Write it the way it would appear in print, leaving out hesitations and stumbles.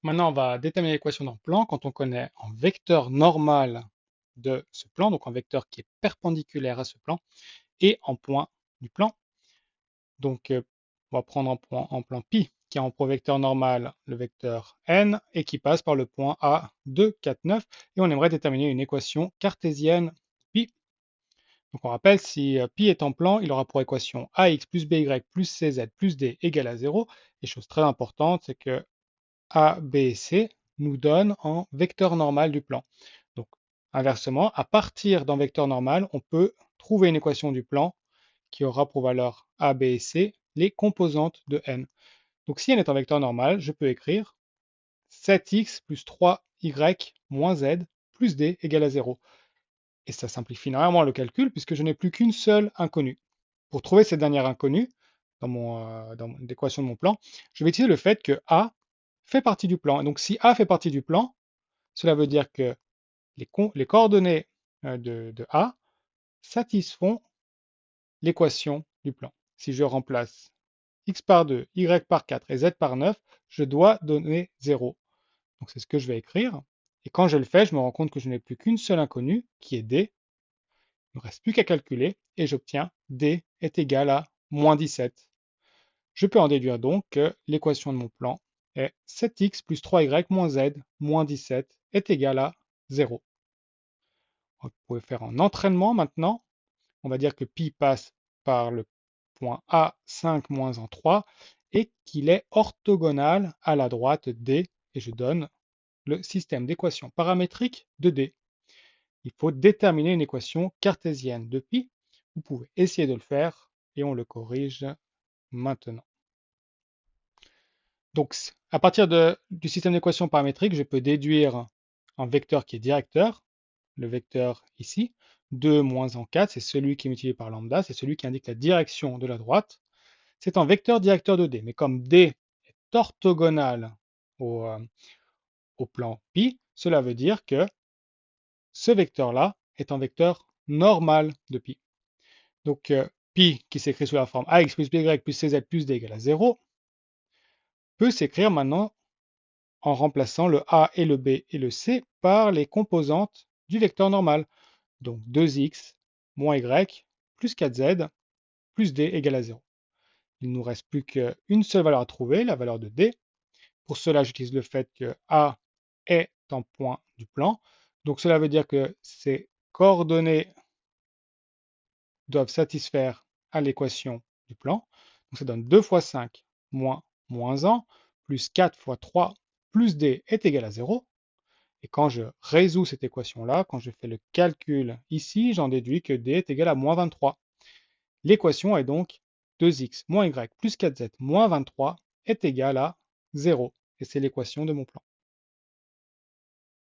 Maintenant, on va déterminer l'équation d'un plan quand on connaît un vecteur normal de ce plan, donc un vecteur qui est perpendiculaire à ce plan, et en point du plan. Donc, on va prendre un plan pi qui a en vecteur normal le vecteur n et qui passe par le point A 2, 4, 9. Et on aimerait déterminer une équation cartésienne pi. Donc, on rappelle, si pi est en plan, il aura pour équation ax plus by plus cz plus d égale à 0. Et chose très importante, c'est que a, B et C nous donnent un vecteur normal du plan. Donc, inversement, à partir d'un vecteur normal, on peut trouver une équation du plan qui aura pour valeur A, B et C les composantes de n. Donc, si n est un vecteur normal, je peux écrire 7x plus 3y moins z plus d égale à 0. Et ça simplifie énormément le calcul puisque je n'ai plus qu'une seule inconnue. Pour trouver cette dernière inconnue, dans l'équation de mon plan, je vais utiliser le fait que A fait partie du plan. Et donc, si A fait partie du plan, cela veut dire que les coordonnées de A satisfont l'équation du plan. Si je remplace x par 2, y par 4 et z par 9, je dois donner 0. Donc, c'est ce que je vais écrire. Et quand je le fais, je me rends compte que je n'ai plus qu'une seule inconnue, qui est d. Il ne me reste plus qu'à calculer et j'obtiens d est égal à moins 17. Je peux en déduire donc que l'équation de mon plan est 7x plus 3y moins z moins 17 est égal à 0. Vous pouvez faire un entraînement maintenant. On va dire que pi passe par le point A 5 moins 1 3 et qu'il est orthogonal à la droite D et je donne le système d'équations paramétriques de D. Il faut déterminer une équation cartésienne de pi. Vous pouvez essayer de le faire et on le corrige maintenant. Donc, à partir du système d'équations paramétriques, je peux déduire un vecteur qui est directeur, le vecteur ici. 2 moins en 4, c'est celui qui est multiplié par lambda, c'est celui qui indique la direction de la droite. C'est un vecteur directeur de D, mais comme D est orthogonal au, euh, au plan pi, cela veut dire que ce vecteur-là est un vecteur normal de pi. Donc, pi qui s'écrit sous la forme ax plus by plus cz plus d égale à 0 peut s'écrire maintenant en remplaçant le a et le b et le c par les composantes du vecteur normal. Donc 2x moins y plus 4z plus d égale à 0. Il ne nous reste plus qu'une seule valeur à trouver, la valeur de d. Pour cela, j'utilise le fait que A est un point du plan. Donc cela veut dire que ces coordonnées doivent satisfaire à l'équation du plan. Donc ça donne 2 fois 5 moins moins 1 plus 4 fois 3 plus d est égal à 0. Et quand je résous cette équation-là, quand je fais le calcul ici, j'en déduis que d est égal à moins 23. L'équation est donc 2x moins y plus 4z moins 23 est égal à 0. Et c'est l'équation de mon plan.